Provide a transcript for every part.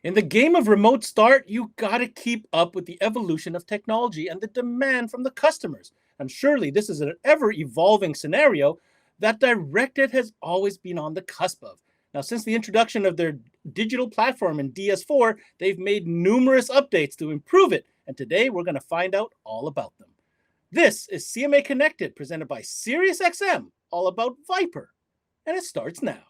In the game of remote start, you gotta keep up with the evolution of technology and the demand from the customers. And surely this is an ever evolving scenario that Directed has always been on the cusp of. Now, since the introduction of their digital platform in DS4, they've made numerous updates to improve it. And today we're gonna find out all about them. This is CMA Connected, presented by SiriusXM, all about Viper. And it starts now.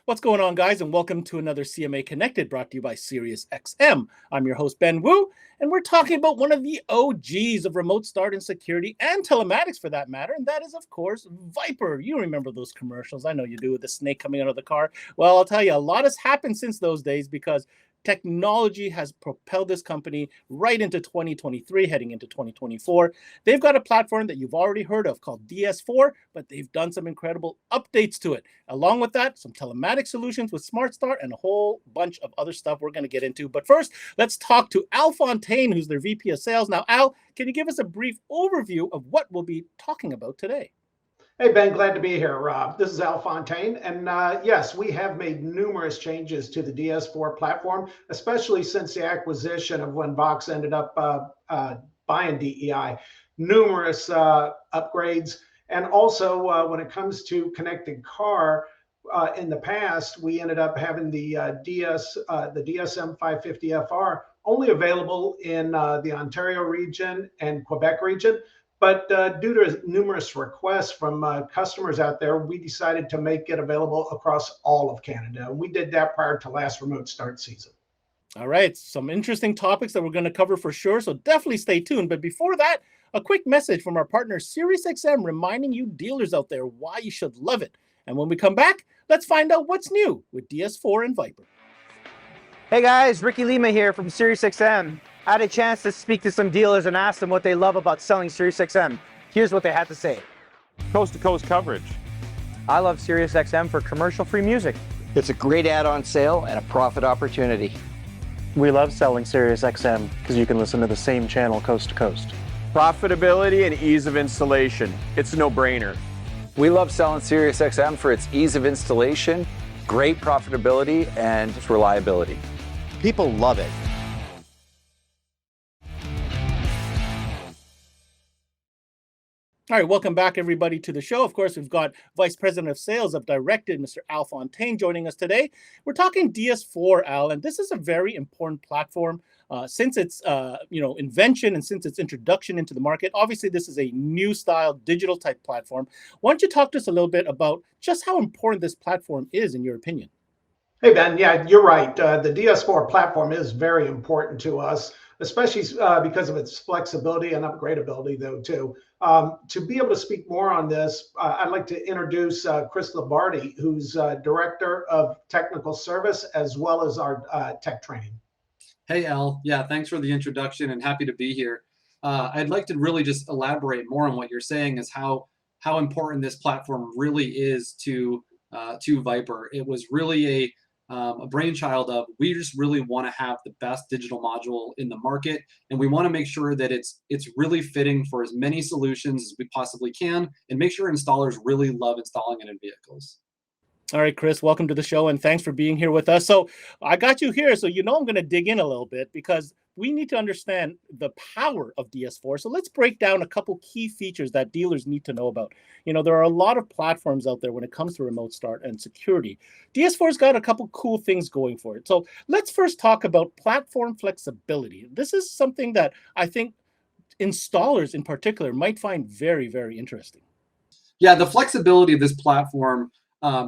What's going on, guys, and welcome to another CMA Connected, brought to you by SiriusXM. I'm your host, Ben Wu, and we're talking about one of the OGs of remote start and security and telematics, for that matter, and that is, of course, Viper. You remember those commercials. I know you do, with the snake coming out of the car. Well, I'll tell you, a lot has happened since those days because technology has propelled this company right into 2023, heading into 2024. They've got a platform that you've already heard of called DS4, but they've done some incredible updates to it. Along with that, some telematics solutions with Smart Start and a whole bunch of other stuff we're going to get into. But first, let's talk to Al FONTAINE, who's their VP of Sales. Now, Al, can you give us a brief overview of what we'll be talking about today? Hey, Ben, glad to be here. This is Al FONTAINE. And yes, we have made numerous changes to the DS4 platform, especially since the acquisition of when Vox ended up buying DEI. Numerous upgrades. And also, when it comes to connected car, in the past, we ended up having the DSM 550FR only available in the Ontario region and Quebec region. But due to numerous requests from customers out there, we decided to make it available across all of Canada. We did that prior to last remote start season. All right, some interesting topics that we're going to cover for sure, so definitely stay tuned. But before that, a quick message from our partner SiriusXM, reminding you dealers out there why you should love it. And when we come back, let's find out what's new with DS4 and Viper. Hey guys, Ricky Lima here from SiriusXM. I had a chance to speak to some dealers and ask them what they love about selling SiriusXM. Here's what they had to say. Coast-to-coast coverage. I love SiriusXM for commercial-free music. It's a great add-on sale and a profit opportunity. We love selling SiriusXM because you can listen to the same channel coast to coast. Profitability and ease of installation. It's a no-brainer. We love selling SiriusXM for its ease of installation, great profitability, and reliability. People love it. All right, welcome back, everybody, to the show. Of course, we've got Vice President of Sales of Directed, Mr. Al FONTAINE, joining us today. We're talking DS4, Al, and this is a very important platform since its invention and since its introduction into the market. Obviously, this is a new style digital type platform. Why don't you talk to us a little bit about just how important this platform is, in your opinion? Hey, Ben, yeah, you're right. The DS4 platform is very important to us, especially because of its flexibility and upgradability, though, too. To be able to speak more on this, I'd like to introduce Chris Lombardi, who's Director of Technical Service, as well as our tech training. Hey, Al. Yeah, thanks for the introduction and happy to be here. I'd like to really just elaborate more on what you're saying, is how important this platform really is to Viper. It was really a brainchild of, we just really want to have the best digital module in the market, and we want to make sure that it's really fitting for as many solutions as we possibly can, and make sure installers really love installing it in vehicles. All right, Chris, welcome to the show, and thanks for being here with us. So I got you here, so I'm going to dig in a little bit, because we need to understand the power of DS4. So let's break down a couple key features that dealers need to know about. There are a lot of platforms out there when it comes to remote start and security. DS4's got a couple cool things going for it. So let's first talk about platform flexibility. This is something that I think installers in particular might find very, very interesting. Yeah, the flexibility of this platform,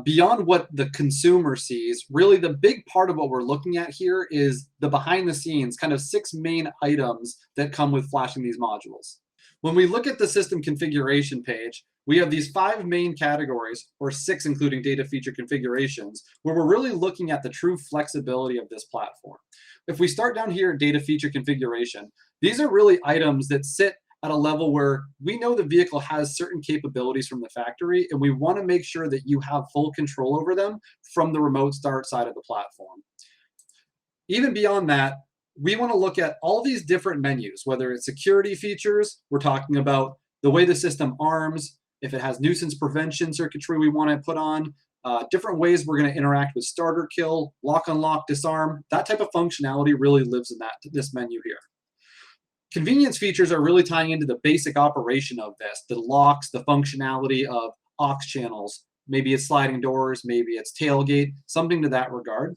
beyond what the consumer sees, really the big part of what we're looking at here is the behind the scenes, kind of 6 main items that come with flashing these modules. When we look at the system configuration page, we have these 5 main categories, or 6 including data feature configurations, where we're really looking at the true flexibility of this platform. If we start down here at data feature configuration, these are really items that sit at a level where we know the vehicle has certain capabilities from the factory, and we want to make sure that you have full control over them from the remote start side of the platform. Even beyond that, we want to look at all these different menus, whether it's security features, we're talking about the way the system arms, if it has nuisance prevention circuitry we want to put on, different ways we're going to interact with starter kill, lock unlock, disarm. That type of functionality really lives in this menu here. Convenience features are really tying into the basic operation of this, the locks, the functionality of aux channels. Maybe it's sliding doors, maybe it's tailgate, something to that regard.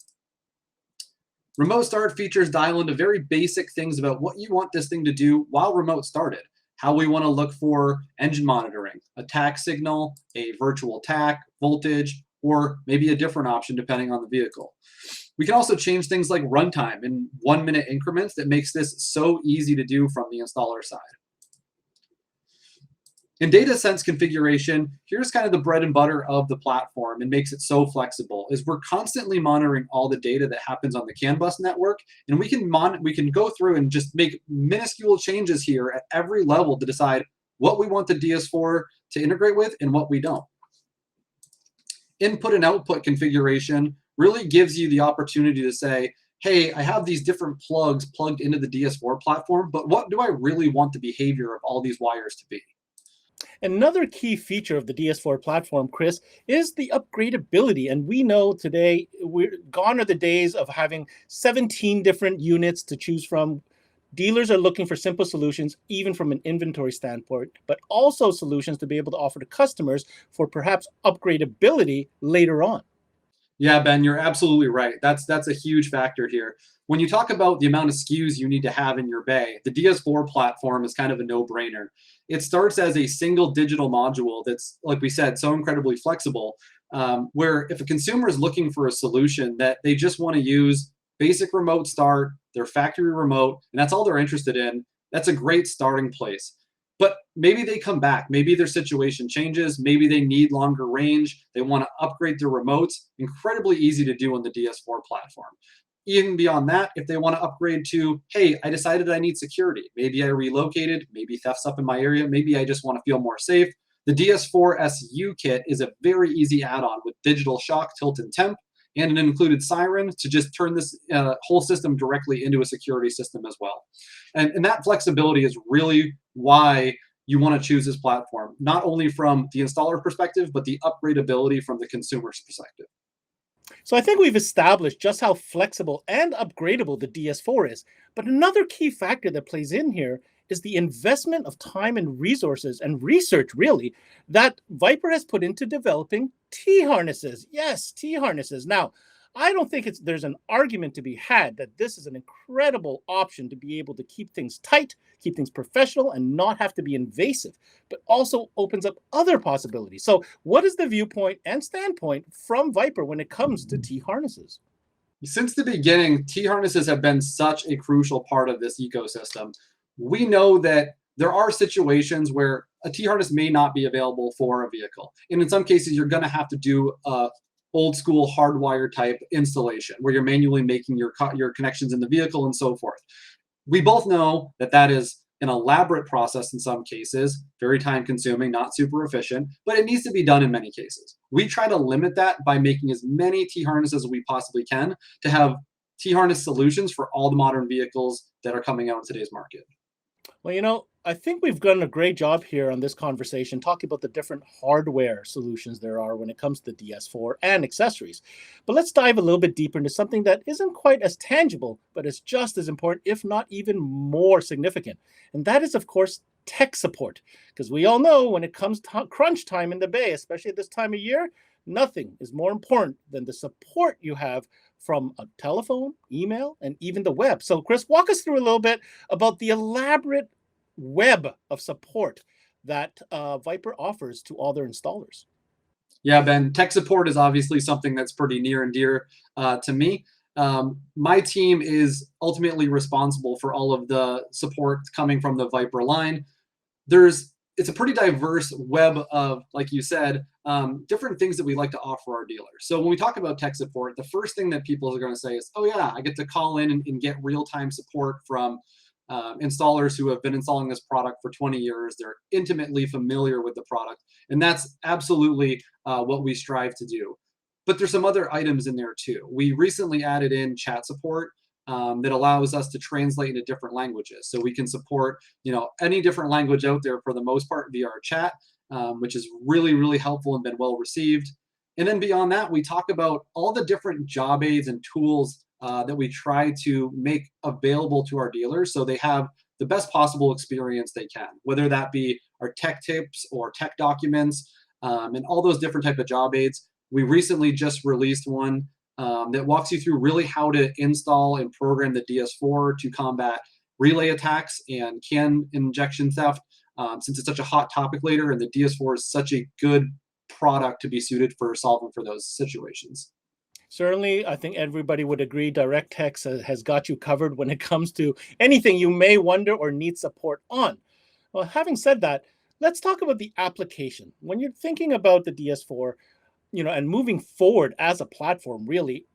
Remote start features dial into very basic things about what you want this thing to do while remote started. How we want to look for engine monitoring, a tach signal, a virtual tach, voltage, or maybe a different option depending on the vehicle. We can also change things like runtime in 1-minute increments that makes this so easy to do from the installer side. In data sense configuration, here's kind of the bread and butter of the platform and makes it so flexible, is we're constantly monitoring all the data that happens on the CAN bus network, and we can go through and just make minuscule changes here at every level to decide what we want the DS4 to integrate with and what we don't. Input and output configuration really gives you the opportunity to say, hey, I have these different plugs plugged into the DS4 platform, but what do I really want the behavior of all these wires to be? Another key feature of the DS4 platform, Chris, is the upgradability. And we know today, gone are the days of having 17 different units to choose from. Dealers are looking for simple solutions, even from an inventory standpoint, but also solutions to be able to offer to customers for perhaps upgradability later on. Yeah, Ben, you're absolutely right. That's a huge factor here. When you talk about the amount of SKUs you need to have in your bay, the DS4 platform is kind of a no-brainer. It starts as a single digital module that's, like we said, so incredibly flexible, where if a consumer is looking for a solution that they just want to use basic remote start, their factory remote, and that's all they're interested in, that's a great starting place. But maybe they come back, maybe their situation changes, maybe they need longer range, they want to upgrade their remotes. Incredibly easy to do on the DS4 platform. Even beyond that, if they want to upgrade to, hey, I decided I need security. Maybe I relocated, maybe theft's up in my area, maybe I just want to feel more safe. The DS4 SU kit is a very easy add-on with digital shock, tilt, and temp, and an included siren to just turn this whole system directly into a security system as well. And that flexibility is really why you want to choose this platform, not only from the installer perspective, but the upgradability from the consumer's perspective. So I think we've established just how flexible and upgradable the DS4 is. But another key factor that plays in here is the investment of time and resources and research, really, that Viper has put into developing T-harnesses. Yes, T-harnesses. Now, I don't think there's an argument to be had that this is an incredible option to be able to keep things tight, keep things professional, and not have to be invasive, but also opens up other possibilities. So what is the viewpoint and standpoint from Viper when it comes to T-harnesses? Since the beginning, T-harnesses have been such a crucial part of this ecosystem. We know that there are situations where a T-harness may not be available for a vehicle. And in some cases, you're going to have to do a old school hardwire type installation where you're manually making your connections in the vehicle and so forth. We both know that that is an elaborate process in some cases, very time consuming, not super efficient, but it needs to be done in many cases. We try to limit that by making as many T-harnesses as we possibly can to have T-harness solutions for all the modern vehicles that are coming out in today's market. Well, you know, I think we've done a great job here on this conversation talking about the different hardware solutions there are when it comes to the DS4 and accessories. But let's dive a little bit deeper into something that isn't quite as tangible, but is just as important, if not even more significant. And that is, of course, tech support. Because we all know when it comes to crunch time in the Bay, especially at this time of year, nothing is more important than the support you have from a telephone, email, and even the web. So, Chris, walk us through a little bit about the elaborate web of support that Viper offers to all their installers. Yeah, Ben, tech support is obviously something that's pretty near and dear to me. My team is ultimately responsible for all of the support coming from the Viper line. It's a pretty diverse web of, like you said, different things that we like to offer our dealers. So when we talk about tech support, the first thing that people are going to say is, oh yeah, I get to call in and get real-time support from installers who have been installing this product for 20 years. They're intimately familiar with the product. And that's absolutely what we strive to do. But there's some other items in there too. We recently added in chat support. that allows us to translate into different languages. So we can support, any different language out there for the most part via our chat, which is really, really helpful and been well received. And then beyond that, we talk about all the different job aids and tools that we try to make available to our dealers so they have the best possible experience they can, whether that be our tech tips or tech documents, and all those different type of job aids. We recently just released one that walks you through really how to install and program the DS4 to combat relay attacks and CAN injection theft, since it's such a hot topic later, and the DS4 is such a good product to be suited for solving for those situations. Certainly, I think everybody would agree DirectX has got you covered when it comes to anything you may wonder or need support on. Well, having said that, let's talk about the application. When you're thinking about the DS4, and moving forward as a platform, really,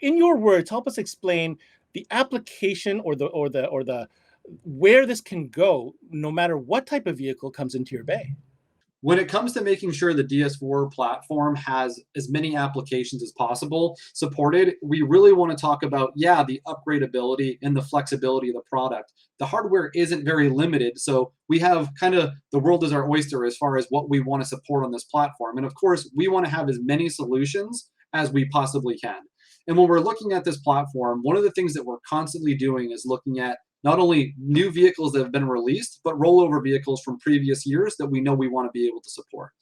in your words, help us explain the application or the where this can go, no matter what type of vehicle comes into your bay. When it comes to making sure the DS4 platform has as many applications as possible supported, we really want to talk about, the upgradability and the flexibility of the product. The hardware isn't very limited, so we have kind of the world is our oyster as far as what we want to support on this platform. And of course, we want to have as many solutions as we possibly can. And when we're looking at this platform, one of the things that we're constantly doing is looking at not only new vehicles that have been released, but rollover vehicles from previous years that we know we want to be able to support.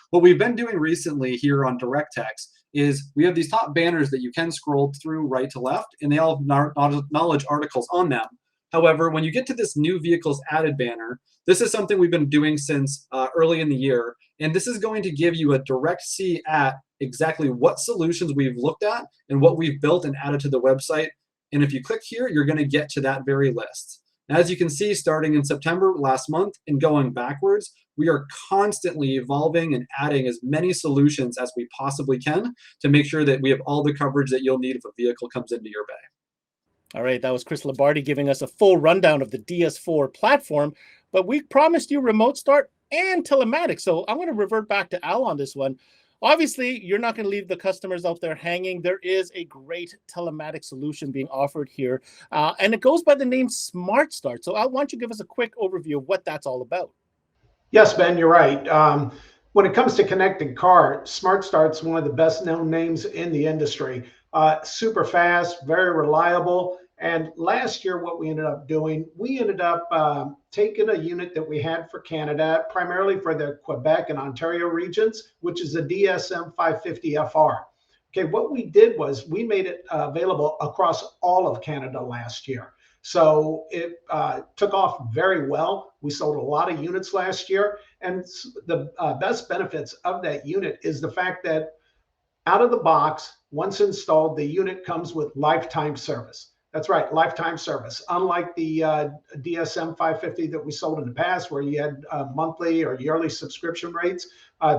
What we've been doing recently here on DirectX is we have these top banners that you can scroll through right to left, and they all have knowledge articles on them. However, when you get to this new vehicles added banner, this is something we've been doing since early in the year, and this is going to give you a direct see at exactly what solutions we've looked at and what we've built and added to the website. And if you click here, you're going to get to that very list. And as you can see, starting in September last month and going backwards, we are constantly evolving and adding as many solutions as we possibly can to make sure that we have all the coverage that you'll need if a vehicle comes into your bay. All right, that was Chris Labardi giving us a full rundown of the DS4 platform, but we promised you remote start and telematics. So I'm going to revert back to Al on this one. Obviously, you're not going to leave the customers out there hanging. There is a great telematics solution being offered here, and it goes by the name Smart Start. So Al, why don't you give us a quick overview of what that's all about? Yes, Ben, you're right. When it comes to connected car, Smart Start's one of the best known names in the industry. Super fast, very reliable. And last year, what we ended up doing, we ended up taking a unit that we had for Canada, primarily for the Quebec and Ontario regions, which is a DSM 550FR. Okay, what we did was we made it available across all of Canada last year. So it took off very well. We sold a lot of units last year. And the best benefits of that unit is the fact that out of the box, once installed, the unit comes with lifetime service. That's right, lifetime service. Unlike the DSM 550 that we sold in the past, where you had monthly or yearly subscription rates,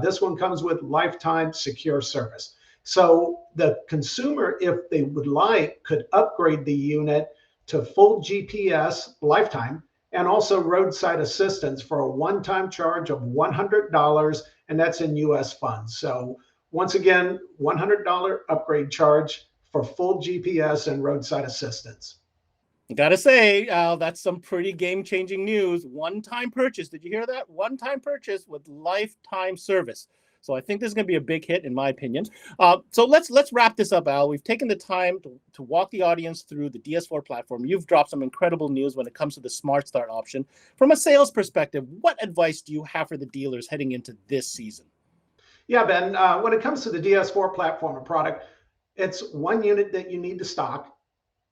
this one comes with lifetime secure service. So the consumer, if they would like, could upgrade the unit to full GPS lifetime and also roadside assistance for a one-time charge of $100, and that's in US funds. So once again, $100 upgrade charge for full GPS and roadside assistance. Gotta say, Al, that's some pretty game-changing news. One-time purchase. Did you hear that? One-time purchase with lifetime service. So I think this is going to be a big hit, in my opinion. So let's wrap this up, Al. We've taken the time to walk the audience through the DS4 platform. You've dropped some incredible news when it comes to the Smart Start option. From a sales perspective, what advice do you have for the dealers heading into this season? Yeah, Ben, when it comes to the DS4 platform and product, it's one unit that you need to stock.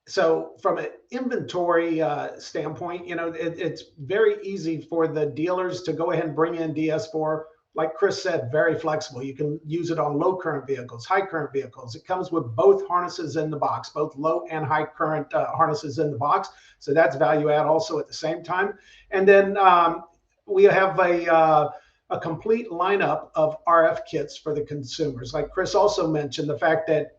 So from an inventory standpoint, it's very easy for the dealers to go ahead and bring in DS4. Like Chris said, very flexible. You can use it on low current vehicles, high current vehicles. It comes with both harnesses in the box, both low and high current harnesses in the box. So that's value add also at the same time. And then we have a complete lineup of RF kits for the consumers. Like Chris also mentioned, the fact that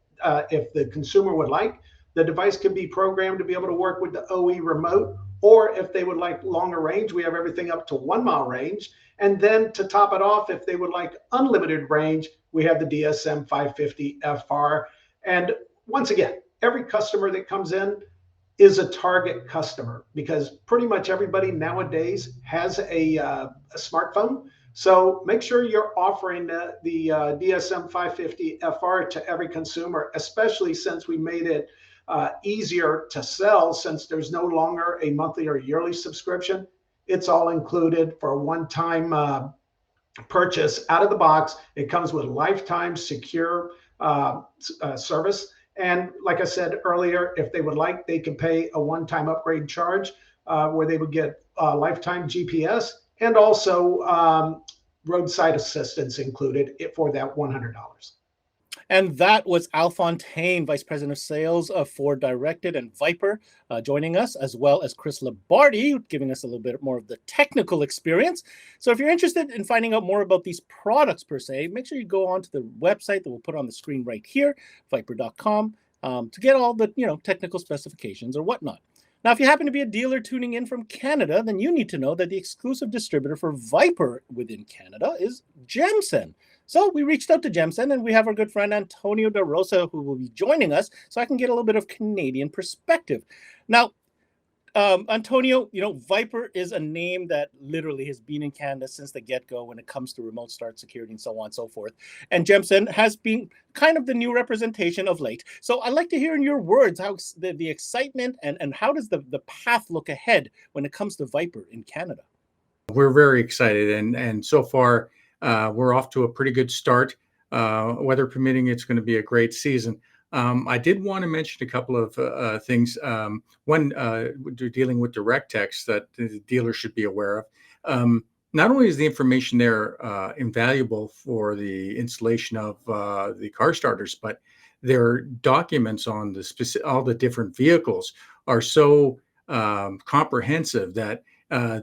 if the consumer would like, the device can be programmed to be able to work with the OE remote, or if they would like longer range, we have everything up to 1 mile range. And then to top it off, if they would like unlimited range, we have the DSM 550FR. And once again, every customer that comes in, is a target customer, because pretty much everybody nowadays has a smartphone. So make sure you're offering the DSM 550 FR to every consumer, especially since we made it easier to sell, since there's no longer a monthly or yearly subscription. It's all included for a one-time purchase out of the box. It comes with lifetime secure service. And like I said earlier, if they would like, they can pay a one-time upgrade charge where they would get lifetime GPS and also roadside assistance included for that $100. And that was Al Fontaine, Vice President of Sales of Ford Directed and Viper, joining us, as well as Chris Labardi, giving us a little bit more of the technical experience. So if you're interested in finding out more about these products per se, make sure you go onto the website that we'll put on the screen right here, viper.com, to get all the technical specifications or whatnot. Now, if you happen to be a dealer tuning in from Canada, then you need to know that the exclusive distributor for Viper within Canada is Gemsen. So we reached out to Gemsen, and we have our good friend Antonio De Rosa, who will be joining us, so I can get a little bit of Canadian perspective. Now, Antonio, Viper is a name that literally has been in Canada since the get-go when it comes to remote start security and so on and so forth. And Gemsen has been kind of the new representation of late. So I'd like to hear in your words how the excitement and how does the path look ahead when it comes to Viper in Canada? We're very excited, and so far we're off to a pretty good start. Weather permitting, it's going to be a great season. I did want to mention a couple of things. One, dealing with direct text that the dealer should be aware of. Not only is the information there invaluable for the installation of the car starters, but their documents on all the different vehicles are so comprehensive that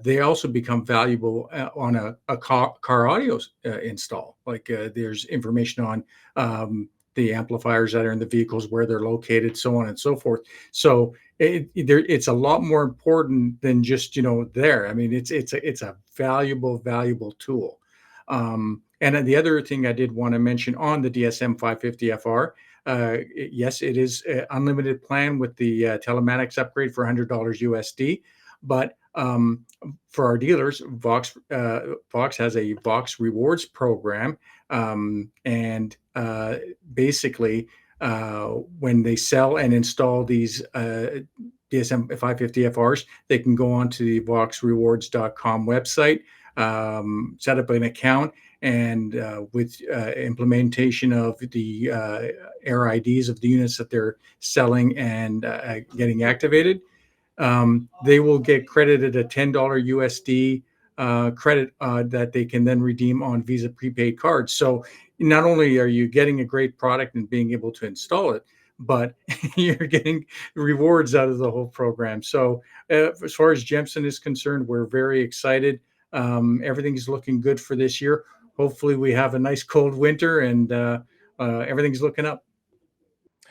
they also become valuable on a car audio install. Like there's information on the amplifiers that are in the vehicles, where they're located, so on and so forth. So it's a lot more important than just there. I mean, it's a valuable tool. And then the other thing I did want to mention on the DSM 550 FR, yes, it is an unlimited plan with the telematics upgrade for $100 USD, but for our dealers, Vox has a Vox Rewards program, and basically, when they sell and install these DSM 550 FRs, they can go onto the voxrewards.com website, set up an account, and with implementation of the air IDs of the units that they're selling and getting activated, they will get credited a $10 USD credit that they can then redeem on Visa prepaid cards. So not only are you getting a great product and being able to install it, but you're getting rewards out of the whole program. So as far as Gemsen is concerned, we're very excited. Everything's looking good for this year. Hopefully we have a nice cold winter, and everything's looking up.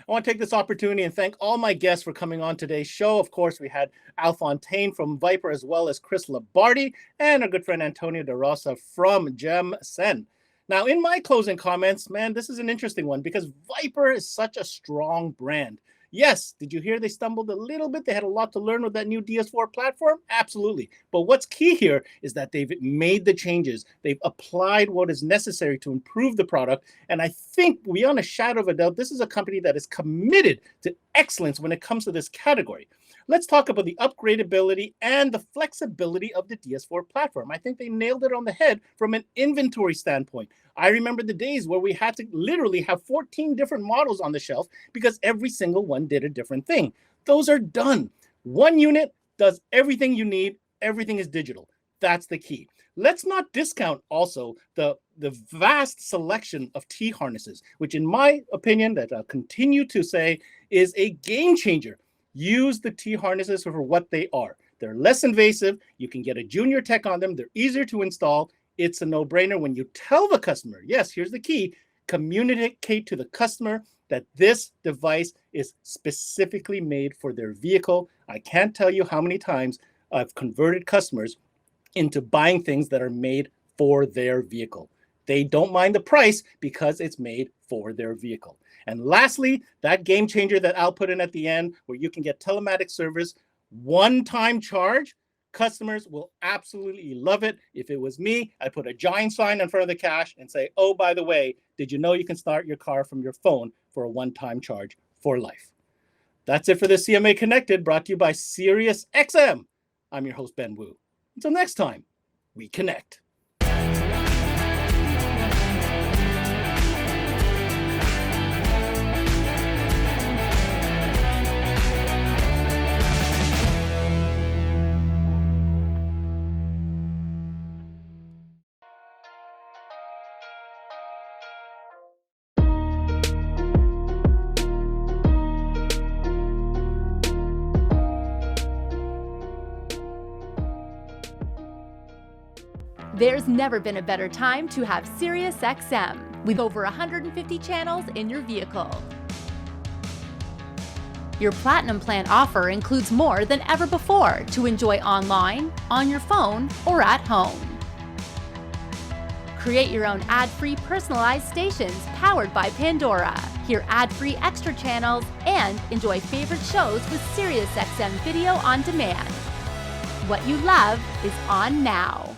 I want to take this opportunity and thank all my guests for coming on today's show. Of course, we had Al Fontaine from Viper, as well as Chris Labardi, and our good friend Antonio De Rosa from Gemsen. Now, in my closing comments, man, this is an interesting one because Viper is such a strong brand. Yes, did you hear they stumbled a little bit? They had a lot to learn with that new DS4 platform? Absolutely. But what's key here is that they've made the changes. They've applied what is necessary to improve the product. And I think, beyond a shadow of a doubt, this is a company that is committed to excellence when it comes to this category. Let's talk about the upgradability and the flexibility of the DS4 platform. I think they nailed it on the head from an inventory standpoint. I remember the days where we had to literally have 14 different models on the shelf because every single one did a different thing. Those are done. One unit does everything you need. Everything is digital. That's the key. Let's not discount also the vast selection of T-harnesses, which in my opinion, that I'll continue to say, is a game changer. Use the T-harnesses for what they are. They're less invasive. You can get a junior tech on them. They're easier to install. It's a no-brainer when you tell the customer, yes, here's the key, communicate to the customer that this device is specifically made for their vehicle. I can't tell you how many times I've converted customers into buying things that are made for their vehicle. They don't mind the price because it's made for their vehicle. And lastly, that game changer that Al put in at the end, where you can get telematics service, one-time charge. Customers will absolutely love it. If it was me, I'd put a giant sign in front of the cash and say, oh, by the way, did you know you can start your car from your phone for a one-time charge for life? That's it for the CMA Connected, brought to you by SiriusXM. I'm your host, Ben Wu. Until next time, we connect. There's never been a better time to have SiriusXM with over 150 channels in your vehicle. Your Platinum Plan offer includes more than ever before to enjoy online, on your phone, or at home. Create your own ad-free personalized stations powered by Pandora. Hear ad-free extra channels and enjoy favorite shows with SiriusXM Video on Demand. What you love is on now.